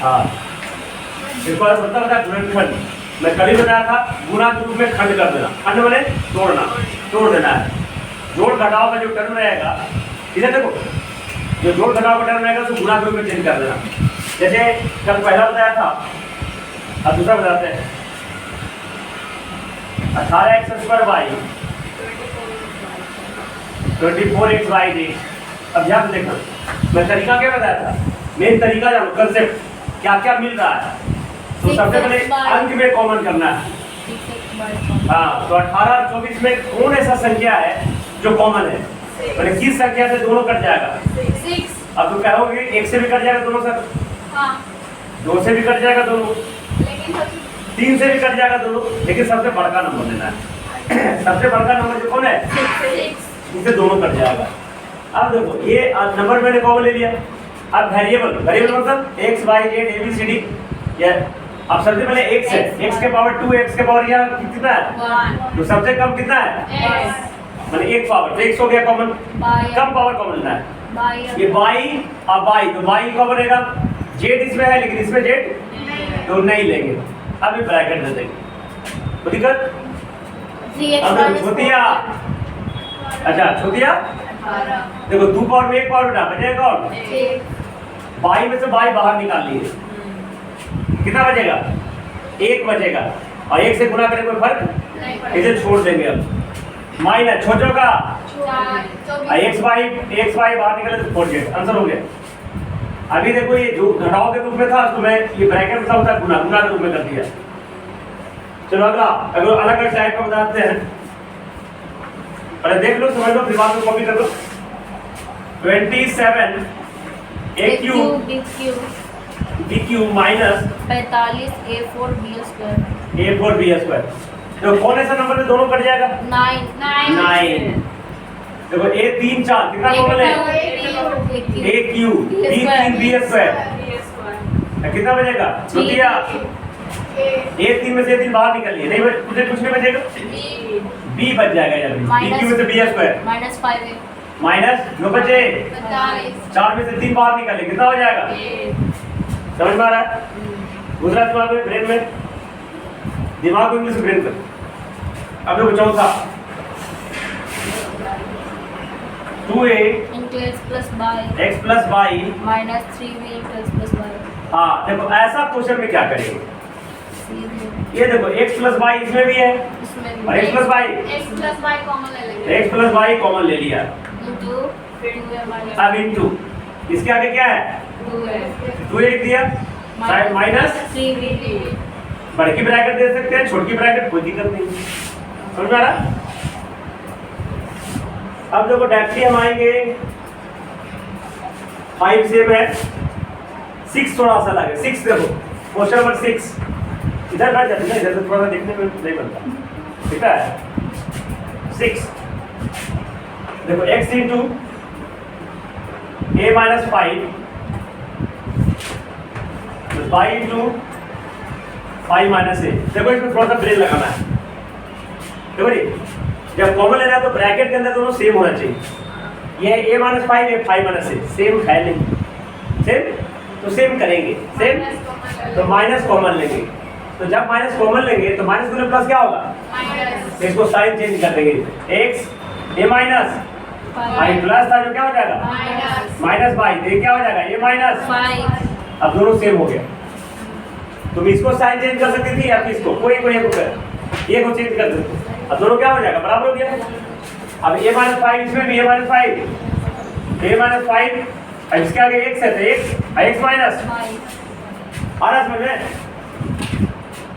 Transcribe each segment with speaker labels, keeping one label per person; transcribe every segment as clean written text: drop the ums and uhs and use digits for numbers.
Speaker 1: हाँ, इसको मतलब होता है गुणनखंड। मैं कल ही बताया था गुणा के रूप में खंड कर देना। खंड बने तोड़ना, तोड़ देना है। जोड़ घटाव का जो टर्म रहेगा, इधर देखो, जो जोड़ घटाव का टर्म रहेगा उसको गुणा के रूप में चेंज कर देना। जैसे कल पहला बताया था, अब दूसरा बताते हैं। 18x² 24x/8। अब ध्यान से देखना, मैं तरीका क्या बताया था, मेन तरीका जानो, कंसेप्ट क्या क्या मिल रहा है। तो सबसे पहले अंक में कॉमन करना है। हाँ, तो 18 और 24 में कौन ऐसा संख्या है जो कॉमन है? मैंने किस संख्या से दोनों कट जाएगा?
Speaker 2: 6।
Speaker 1: अब तुम कहोगे 1 से भी कट जाएगा दोनों सर,
Speaker 2: हाँ,
Speaker 1: 2 से भी कट जाएगा दोनों,
Speaker 2: लेकिन
Speaker 1: 3 से भी कट जाएगा दोनों, लेकिन सबसे बड़का नंबर लेना है। सबसे बड़का नंबर जो कौन है?
Speaker 2: 6।
Speaker 1: इससे दोनों कट जाएगा। अब देखो ये नंबर मैंने कॉमन ले लिया। अब वेरिएबल मतलब x y z a b c d। ये अब सबसे पहले x है, x के पावर 2, x के पावर यहाँ कितना है? तो सबसे कम कितना है? मैंने एक पावर, तो x हो गया कॉमन। कम पावर कॉमन लेना है। ये y और y, तो y कॉमन रहेगा। z इसमें है लेकिन इसमें z तो नहीं लेंगे। अब ये ब्रैकेट दे देंगे, तो दिक्कत। अब देखो छोटिया, अच्छा छोटिया देखो 2 पावर में 1 पावर उठा, बचेगा कौन? y में से y बाहर निकाल लिए, कितना बचेगा? 1 बचेगा। और 1 से गुणा करें कोई फर्क, इसे छोड़ देंगे। अब माइनस छोटो का x y बाहर निकले तो 4z, आंसर हो गया। अभी देखो ये जो घटाव के रूप में था उसको मैं ये ब्रैकेट में होता है गुणा के रूप में कर दिया। चलो अगला, अगर अलग अलग टाइप का बताते हैं, पहले देख लो, समझ लो, दिमाग में कॉपी कर लो। 27 a cube b cube minus
Speaker 2: 45
Speaker 1: a4 b²। तो कौन ऐसा नंबर है दोनों कट जाएगा? 9। देखो a 3 4 कितना कॉमन है? a cube b 3 b²। कितना बचेगा? छोटिया a 3 में से 3 बाहर निकल लिए, नहीं मुझे कुछ नहीं बचेगा, b बच जाएगा यार। b क्यूब में से b²
Speaker 2: -5
Speaker 1: माइनस जो बचे 4 में से 3 बाहर निकाले, कितना हो जाएगा? समझ में आ रहा है? दूसरा दिमाग में, ब्रेन में, दिमाग को इंग्लिश ब्रेन में। अब देखो चौथा 2a x प्लस y हाँ देखो ऐसा क्वेश्चन में क्या करेंगे? ये देखो x प्लस y इसमें भी है और x प्लस y
Speaker 2: कॉमन ले लेंगे।
Speaker 1: x प्लस y कॉमन ले लिया। अब इनटू इसके आगे क्या है? 2a लिख दिया, साइड माइनस बड़ी ब्रैकेट दे सकते हैं, छोटी ब्रैकेट कोई दिक्कत नहीं। समझ में आ रहा? अब देखो डायरेक्टली हम आएंगे 5 सेम है, 6 थोड़ा सा लगे। 6 देखो क्वेश्चन नंबर 6 इधर बैठ जाते हैं, इधर से थोड़ा सा देखने में नहीं बनता, ठीक है? 6 देखो x into a minus 5 y into 5 minus a। देखो इसमें थोड़ा सा ब्रेन लगाना है। देखो जी, जब कॉमन लेना है तो ब्रैकेट के अंदर दोनों सेम होना चाहिए। ये a माइनस 5 है, 5 माइनस a सेम है नहीं, सेम तो सेम करेंगे, सेम तो माइनस कॉमन लेंगे। तो जब माइनस कॉमन लेंगे तो माइनस गुने प्लस क्या होगा? इसको साइन चेंज कर देंगे, x a minus I plus था जो क्या हो जाएगा? माइनस 5, तो ये क्या हो जाएगा? ये माइनस 5। अब दोनों सेम हो गया। तुम इसको साइन चेंज कर सकती थी या इसको, कोई को ये को चेंज कर सकते, अब दोनों क्या हो जाएगा? बराबर हो गया। अब a माइनस 5 इसमें भी a माइनस 5 अब इसके आगे x है तो x माइनस आ रहा समझ में?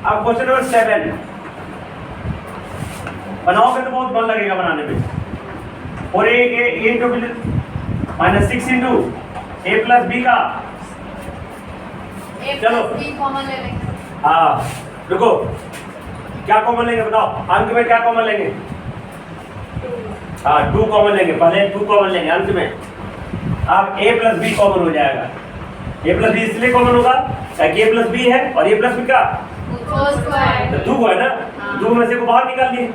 Speaker 1: अब क्वेश्चन नंबर 7 बनाओगे तो बहुत मन लगेगा बनाने में। और a into minus 6 into a plus b का, चलो
Speaker 2: कॉमन ले लेंगे।
Speaker 1: हाँ रुको, क्या कॉमन लेंगे बताओ? अंक में क्या कॉमन लेंगे? हाँ 2 कॉमन लेंगे, पहले 2 कॉमन लेंगे अंक में। अब a प्लस b कॉमन हो जाएगा। a प्लस b इसलिए कॉमन होगा ताकि a प्लस b है और a प्लस b का तो 2 है ना, 2 में से को बाहर निकाल दिए।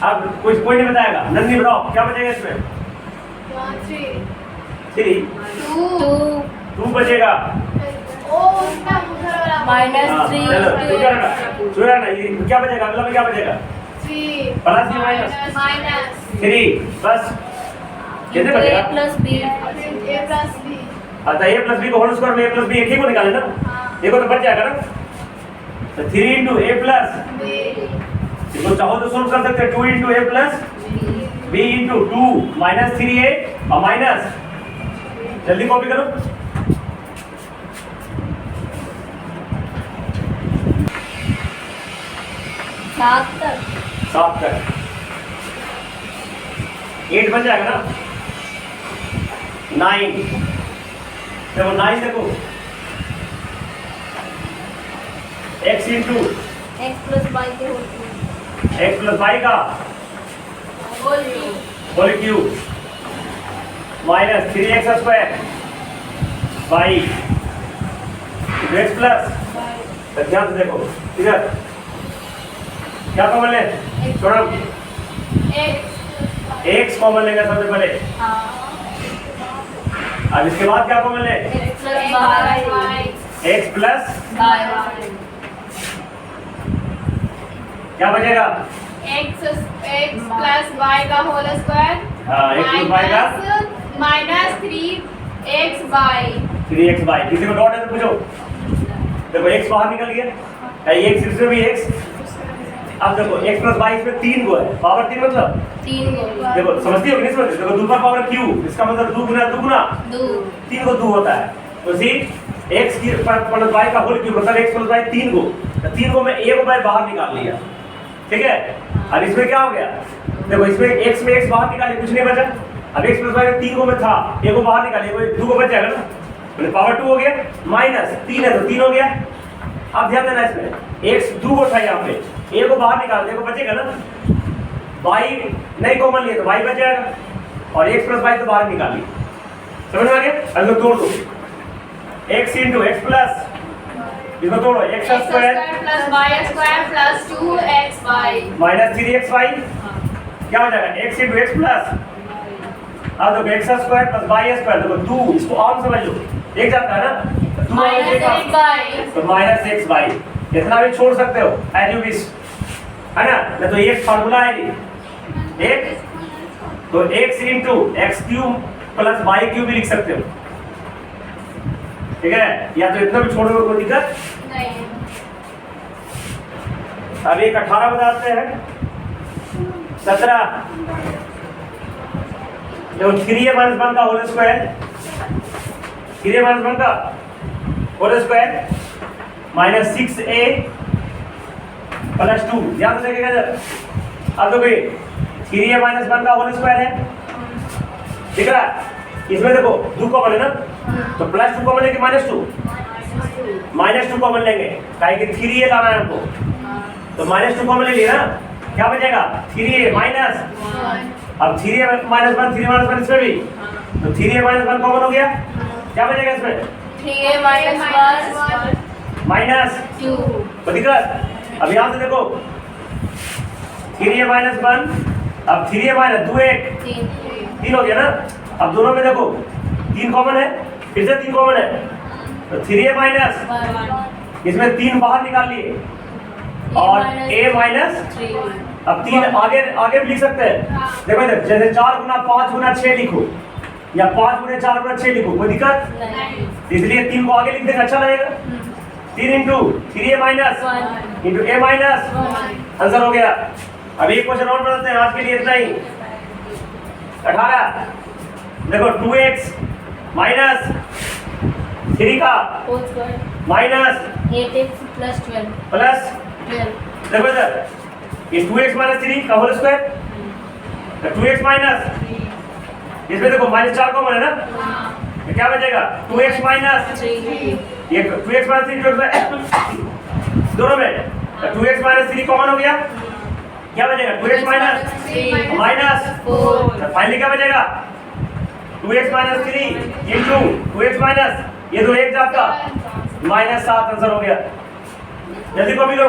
Speaker 1: अब कुछ कोई नहीं बताएगा, नंदी बताओ क्या बचेगा इसमें? 3 2 बचेगा
Speaker 2: ओ उसका उधर वाला
Speaker 3: माइनस
Speaker 1: हाँ,
Speaker 3: 3
Speaker 1: चलो सुनो ना ये क्या बचेगा, अगला में क्या बचेगा?
Speaker 2: 3
Speaker 1: प्लस या माइनस?
Speaker 2: माइनस
Speaker 1: 3 प्लस कितने
Speaker 3: a
Speaker 1: बचेगा?
Speaker 3: Plus b
Speaker 2: a plus b।
Speaker 1: अच्छा a प्लस b को होल स्क्वायर में a प्लस b एक ही को निकाले ना,
Speaker 2: हाँ।
Speaker 1: ये को तो बच जाएगा ना। तो 3 इंटू a प्लस
Speaker 2: b
Speaker 1: इसको चाहो तो सोल्व कर सकते हैं 2 into a plus b into 2 minus 3a और माइनस, जल्दी कॉपी करो।
Speaker 3: सात तक
Speaker 1: 7 तक 8 बन जाएगा ना। 9 देखो 9 देखो x into
Speaker 3: x plus y के whole cube
Speaker 1: x plus y का
Speaker 2: whole cube
Speaker 1: whole cube minus 3x square y x plus, तो ध्यान से देखो इधर क्या कॉमन ले, छोड़ा x कॉमन लेंगे सबसे पहले। अब इसके बाद क्या कॉमन ले,
Speaker 3: x plus y
Speaker 1: x plus
Speaker 3: y
Speaker 1: क्या बचेगा?
Speaker 2: x प्लस y का होल स्क्वायर
Speaker 1: हाँ x प्लस y का
Speaker 2: माइनस 3xy।
Speaker 1: 3xy, किसी को डॉट है तो पूछो। देखो x बाहर निकल गया, ये x इसमें भी x। अब देखो x प्लस y इसमें 3 को है, पावर 3 मतलब
Speaker 3: 3 को
Speaker 1: देखो समझती हो कि नहीं समझती? देखो 2 पर पावर क्यूब, इसका मतलब 2 गुना 2 गुना
Speaker 3: 2
Speaker 1: 3 को 2 होता है। तो सी x की प्लस y का होल क्यूब मतलब x प्लस y 3 को, तो 3 को मैं a को मैं बाहर निकाल लिया, ठीक है। अब इसमें क्या हो गया, देखो इसमें x में x बाहर निकाले, कुछ नहीं बचा। अब x प्लस y 3 को में था, a को बाहर निकाले, 2 को बच जाएगा ना, मतलब पावर 2 हो गया, माइनस 3 है तो 3 हो गया। अब ध्यान देना इसमें x 2 को था यहाँ पे, a को बाहर निकाल, देखो बचेगा ना, y नहीं कॉमन लिए तो y बच जाएगा और x प्लस y तो बाहर निकाल ली। समझ में आ गया? अब तोड़ दो x इंटू एक्स प्लस, इसको तोड़ो x square
Speaker 2: plus y square plus 2xy
Speaker 1: minus 3xy क्या हो जाएगा, x इंटू एक्स प्लस, अब देखो x square plus y square, देखो 2 इसको और समझ लो, एक जाता है ना, 2
Speaker 2: माइनस xy
Speaker 1: तो माइनस xy, इतना भी छोड़ सकते हो एज यू विश, है ना। नहीं तो एक फार्मूला है एक, तो x into x cube plus y cube भी लिख सकते हो, ठीक है। या तो इतना भी छोड़ोगे कोई दिक्कत
Speaker 2: नहीं।
Speaker 1: अब एक 18 बताते हैं 17 देखो 3a माइनस 1 का होल स्क्वायर, 3a माइनस 1 का whole square minus 6a plus 2, ध्यान से देखिएगा इधर। अब तो भाई 3a माइनस 1 का होल स्क्वायर है, दिख रहा है? इसमें देखो 2 कॉमन है ना, तो प्लस 2 कॉमन लेंगे माइनस 2 कॉमन लेंगे, काहे कि 3a लाना है हमको, तो माइनस 2 कॉमन ले लिया ना, क्या बचेगा 3a माइनस, अब 3a माइनस 1 3 माइनस 1 इसमें भी, तो 3a माइनस 1 कॉमन हो गया, क्या बचेगा इसमें
Speaker 3: 3a माइनस 1
Speaker 1: माइनस
Speaker 3: 2
Speaker 1: तो दिख रहा है? अब यहाँ से देखो 3a माइनस 1, अब 3a माइनस 2 1 3 हो गया ना। अब दोनों में देखो 3 कॉमन है, फिर से 3 कॉमन है, तो 3a माइनस, इसमें 3 बाहर निकाल लिए और a माइनस,
Speaker 3: 3
Speaker 1: अब 3 आगे आगे भी लिख सकते हैं। देखो इधर जैसे 4 गुना 5 गुना 6 लिखो या 5 गुना 4 गुना 6 लिखो, कोई दिक्कत,
Speaker 3: नहीं
Speaker 1: इसलिए 3 को आगे लिख देना अच्छा लगेगा। 3 into 3a minus
Speaker 3: 1
Speaker 1: into a minus, answer हो गया। अब एक क्वेश्चन और बनाते हैं, आज के लिए इतना ही। 18 देखो 2x माइनस 3 का
Speaker 3: whole square
Speaker 1: minus
Speaker 3: 8x plus 12
Speaker 1: plus,
Speaker 3: 12
Speaker 1: देखो इधर ये 2x माइनस 3 का होल स्क्वायर, तो 2x माइनस, इसमें देखो माइनस 4 कॉमन है ना, तो क्या बचेगा 2x माइनस,
Speaker 3: 3
Speaker 1: ये 2x माइनस 3 दोनों में, तो 2x माइनस 3 कॉमन हो गया, क्या बचेगा 2x माइनस माइनस
Speaker 3: 4
Speaker 1: तो फाइनली क्या बचेगा 2x minus 3 into 2x minus, ये तो एक जाता माइनस 7, आंसर हो गया। जल्दी कॉपी करो।